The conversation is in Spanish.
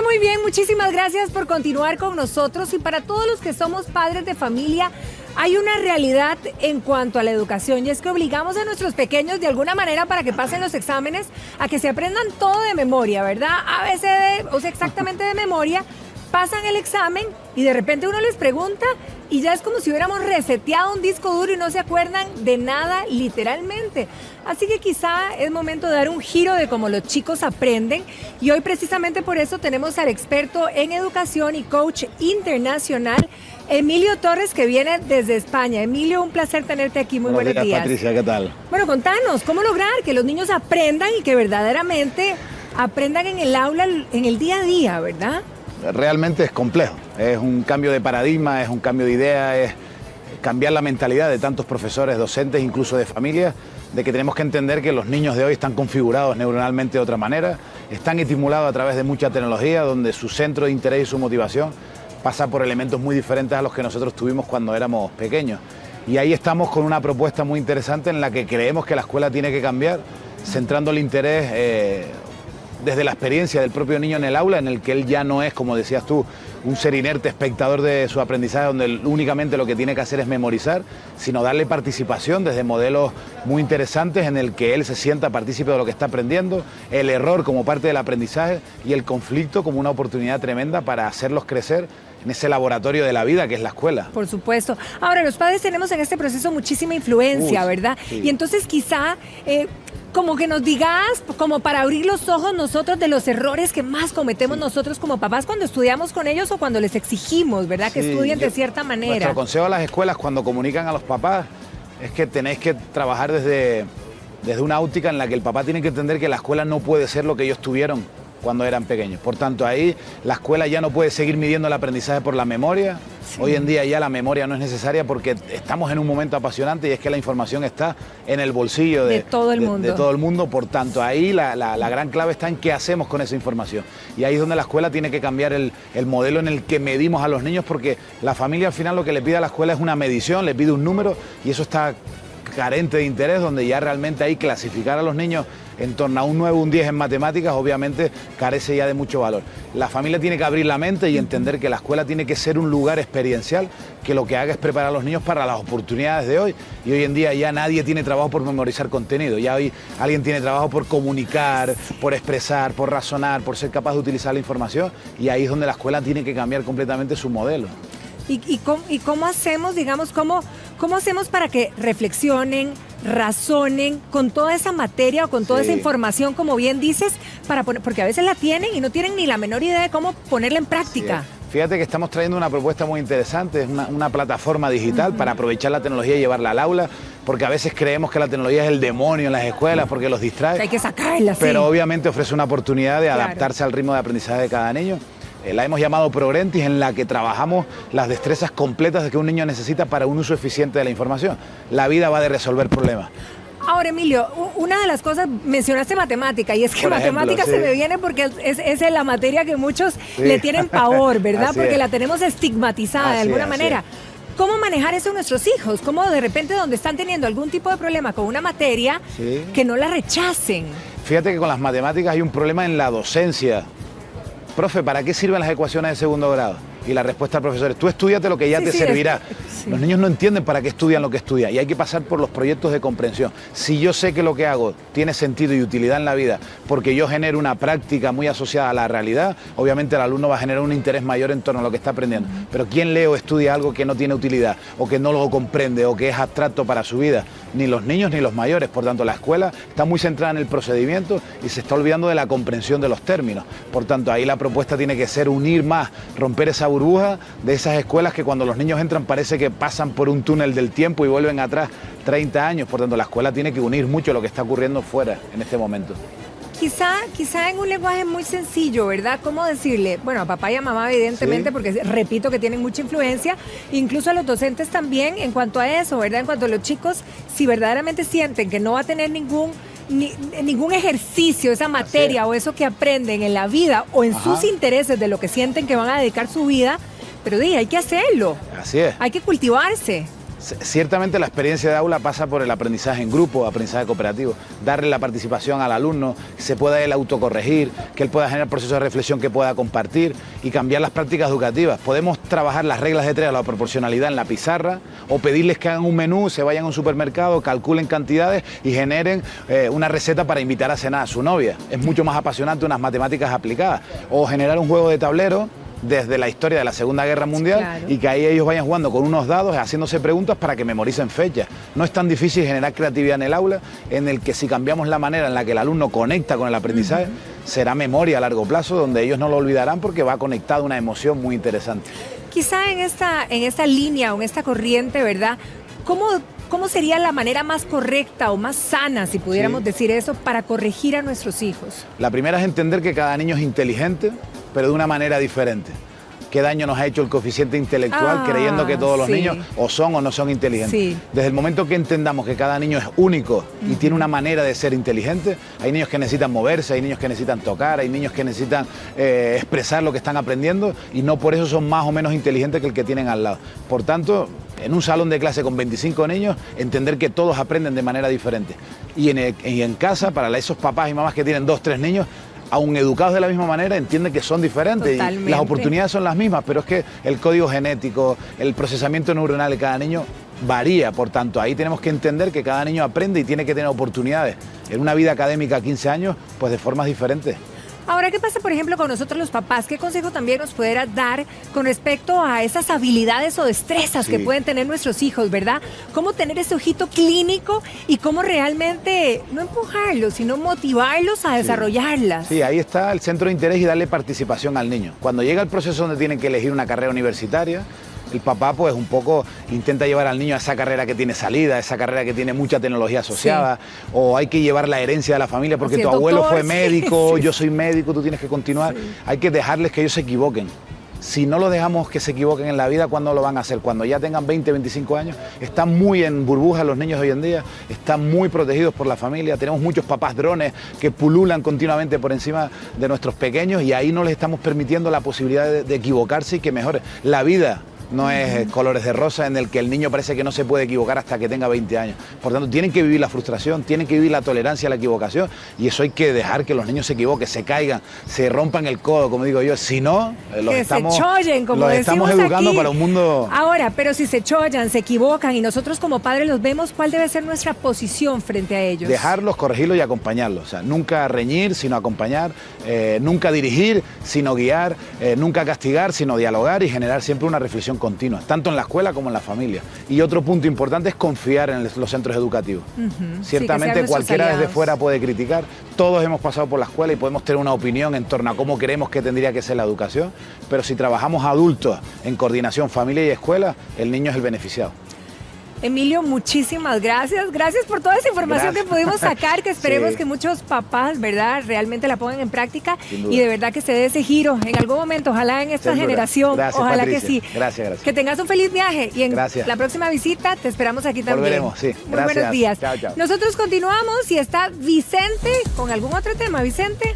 muy bien, muchísimas gracias por continuar con nosotros. Y para todos los que somos padres de familia, hay una realidad en cuanto a la educación, y es que obligamos a nuestros pequeños de alguna manera para que pasen los exámenes a que se aprendan todo de memoria, ¿verdad? A veces, o sea, exactamente de memoria, pasan el examen y de repente uno les pregunta y ya es como si hubiéramos reseteado un disco duro y no se acuerdan de nada literalmente. Así que quizá es momento de dar un giro de cómo los chicos aprenden, y hoy precisamente por eso tenemos al experto en educación y coach internacional, Emilio Torres, que viene desde España. Emilio, un placer tenerte aquí. Muy buenos días. Patricia, ¿qué tal? Bueno, contanos, ¿cómo lograr que los niños aprendan y que verdaderamente aprendan en el aula, en el día a día, verdad? Realmente es complejo, es un cambio de paradigma, es un cambio de idea, es cambiar la mentalidad de tantos profesores, docentes, incluso de familias, de que tenemos que entender que los niños de hoy están configurados neuronalmente de otra manera, están estimulados a través de mucha tecnología, donde su centro de interés y su motivación pasa por elementos muy diferentes a los que nosotros tuvimos cuando éramos pequeños. Y ahí estamos con una propuesta muy interesante en la que creemos que la escuela tiene que cambiar, centrando el interés desde la experiencia del propio niño en el aula, en el que él ya no es, como decías tú, un ser inerte espectador de su aprendizaje, donde él únicamente lo que tiene que hacer es memorizar, sino darle participación desde modelos muy interesantes en el que él se sienta partícipe de lo que está aprendiendo, el error como parte del aprendizaje y el conflicto como una oportunidad tremenda para hacerlos crecer en ese laboratorio de la vida que es la escuela. Por supuesto. Ahora, los padres tenemos en este proceso muchísima influencia, ¿verdad? Sí. Y entonces quizá como que nos digas, como para abrir los ojos nosotros de los errores que más cometemos nosotros como papás cuando estudiamos con ellos o cuando les exigimos, ¿verdad? Que estudien de cierta manera. Nuestro consejo a las escuelas cuando comunican a los papás es que tenéis que trabajar desde una óptica en la que el papá tiene que entender que la escuela no puede ser lo que ellos tuvieron cuando eran pequeños. Por tanto, ahí la escuela ya no puede seguir midiendo el aprendizaje por la memoria. Sí. Hoy en día ya la memoria no es necesaria porque estamos en un momento apasionante y es que la información está en el bolsillo de todo el mundo. De todo el mundo. Por tanto, ahí la gran clave está en qué hacemos con esa información. Y ahí es donde la escuela tiene que cambiar el modelo en el que medimos a los niños, porque la familia al final lo que le pide a la escuela es una medición, le pide un número, y eso está carente de interés, donde ya realmente ahí clasificar a los niños en torno a un 9 o un 10 en matemáticas obviamente carece ya de mucho valor. La familia tiene que abrir la mente y entender que la escuela tiene que ser un lugar experiencial que lo que haga es preparar a los niños para las oportunidades de hoy, y hoy en día ya nadie tiene trabajo por memorizar contenido, ya hoy alguien tiene trabajo por comunicar, por expresar, por razonar, por ser capaz de utilizar la información, y ahí es donde la escuela tiene que cambiar completamente su modelo. ¿Y cómo hacemos, digamos, cómo hacemos para que reflexionen, razonen con toda esa materia o con toda esa información, como bien dices, porque a veces la tienen y no tienen ni la menor idea de cómo ponerla en práctica? Sí. Fíjate que estamos trayendo una propuesta muy interesante, es una plataforma digital para aprovechar la tecnología y llevarla al aula, porque a veces creemos que la tecnología es el demonio en las escuelas porque los distrae. Hay que sacarla, pero obviamente ofrece una oportunidad de adaptarse al ritmo de aprendizaje de cada niño. La hemos llamado Progrentis, en la que trabajamos las destrezas completas que un niño necesita para un uso eficiente de la información. La vida va de resolver problemas. Ahora, Emilio, una de las cosas, mencionaste matemática, y es que matemática se me viene porque es la materia que muchos le tienen pavor, ¿verdad? Porque la tenemos estigmatizada de alguna manera. ¿Cómo manejar eso en nuestros hijos? ¿Cómo de repente donde están teniendo algún tipo de problema con una materia, que no la rechacen? Fíjate que con las matemáticas hay un problema en la docencia. Profe, ¿para qué sirven las ecuaciones de segundo grado? Y la respuesta al profesor es: tú estudiate lo que ya te servirá. Los niños no entienden para qué estudian lo que estudian, y hay que pasar por los proyectos de comprensión. Si yo sé que lo que hago tiene sentido y utilidad en la vida, porque yo genero una práctica muy asociada a la realidad, obviamente el alumno va a generar un interés mayor en torno a lo que está aprendiendo. Pero ¿quién lee o estudia algo que no tiene utilidad, o que no lo comprende, o que es abstracto para su vida? Ni los niños ni los mayores. Por tanto, la escuela está muy centrada en el procedimiento y se está olvidando de la comprensión de los términos. Por tanto, ahí la propuesta tiene que ser unir más, romper esa burbuja de esas escuelas que cuando los niños entran parece que pasan por un túnel del tiempo y vuelven atrás 30 años. Por tanto, la escuela tiene que unir mucho lo que está ocurriendo fuera en este momento. Quizá en un lenguaje muy sencillo, ¿verdad? ¿Cómo decirle? Bueno, a papá y a mamá, evidentemente, porque repito que tienen mucha influencia, incluso a los docentes también en cuanto a eso, ¿verdad? En cuanto a los chicos, si verdaderamente sienten que no va a tener ningún ejercicio, esa materia o eso que aprenden en la vida o en sus intereses de lo que sienten que van a dedicar su vida, pero hay que hacerlo. Así es. Hay que cultivarse. Ciertamente la experiencia de aula pasa por el aprendizaje en grupo, aprendizaje cooperativo, darle la participación al alumno, que se pueda él autocorregir, que él pueda generar procesos de reflexión que pueda compartir y cambiar las prácticas educativas. Podemos trabajar las reglas de tres, la proporcionalidad en la pizarra o pedirles que hagan un menú, se vayan a un supermercado, calculen cantidades y generen una receta para invitar a cenar a su novia. Es mucho más apasionante unas matemáticas aplicadas. O generar un juego de tablero desde la historia de la Segunda Guerra Mundial, claro, y que ahí ellos vayan jugando con unos dados, haciéndose preguntas para que memoricen fechas. No es tan difícil generar creatividad en el aula, en el que si cambiamos la manera en la que el alumno conecta con el aprendizaje, será memoria a largo plazo, donde ellos no lo olvidarán porque va conectado a una emoción muy interesante. Quizá en esta línea o en esta corriente, ¿verdad? ¿Cómo sería la manera más correcta o más sana, si pudiéramos decir eso, para corregir a nuestros hijos? La primera es entender que cada niño es inteligente, pero de una manera diferente. ¿Qué daño nos ha hecho el coeficiente intelectual creyendo que todos los niños o son o no son inteligentes? Sí. Desde el momento que entendamos que cada niño es único y tiene una manera de ser inteligente, hay niños que necesitan moverse, hay niños que necesitan tocar, hay niños que necesitan expresar lo que están aprendiendo y no por eso son más o menos inteligentes que el que tienen al lado. Por tanto, en un salón de clase con 25 niños, entender que todos aprenden de manera diferente. Y en casa, para esos papás y mamás que tienen 2 o 3 niños, aun educados de la misma manera, entienden que son diferentes. Totalmente. Y las oportunidades son las mismas, pero es que el código genético, el procesamiento neuronal de cada niño varía. Por tanto, ahí tenemos que entender que cada niño aprende y tiene que tener oportunidades en una vida académica a 15 años, pues de formas diferentes. Ahora, ¿qué pasa, por ejemplo, con nosotros los papás? ¿Qué consejo también nos pudiera dar con respecto a esas habilidades o destrezas que pueden tener nuestros hijos, verdad? ¿Cómo tener ese ojito clínico y cómo realmente, no empujarlos, sino motivarlos a desarrollarlas? Sí, ahí está el centro de interés y darle participación al niño. Cuando llega el proceso donde tienen que elegir una carrera universitaria, el papá pues un poco intenta llevar al niño a esa carrera que tiene salida, esa carrera que tiene mucha tecnología asociada, o hay que llevar la herencia de la familia porque tu abuelo fue médico, yo soy médico, tú tienes que continuar. Hay que dejarles que ellos se equivoquen. Si no los dejamos que se equivoquen en la vida, ¿cuándo lo van a hacer? Cuando ya tengan 20, 25 años. Están muy en burbuja los niños hoy en día, están muy protegidos por la familia. Tenemos muchos papás drones que pululan continuamente por encima de nuestros pequeños y ahí no les estamos permitiendo la posibilidad de equivocarse y que mejore. La vida no es colores de rosa en el que el niño parece que no se puede equivocar hasta que tenga 20 años. Por tanto, tienen que vivir la frustración, tienen que vivir la tolerancia a la equivocación y eso hay que dejar que los niños se equivoquen, se caigan, se rompan el codo, como digo yo. Si no, los estamos educando aquí para un mundo... Ahora, pero si se chollan, se equivocan y nosotros como padres los vemos, ¿cuál debe ser nuestra posición frente a ellos? Dejarlos, corregirlos y acompañarlos. O sea, nunca reñir, sino acompañar, nunca dirigir, sino guiar, nunca castigar, sino dialogar y generar siempre una reflexión continua, tanto en la escuela como en la familia. Y otro punto importante es confiar en los centros educativos. Ciertamente cualquiera desde fuera puede criticar, todos hemos pasado por la escuela y podemos tener una opinión en torno a cómo creemos que tendría que ser la educación, pero si trabajamos adultos en coordinación familia y escuela, el niño es el beneficiado. Emilio, muchísimas gracias. Gracias por toda esa información que pudimos sacar, que esperemos que muchos papás, ¿verdad?, realmente la pongan en práctica y de verdad que se dé ese giro en algún momento, ojalá en esta generación. Gracias, ojalá Patricia. Que sí. Gracias. Que tengas un feliz viaje y en la próxima visita te esperamos aquí también. Volveremos, sí. Muy buenos días. Chao. Nosotros continuamos y está Vicente con algún otro tema. Vicente.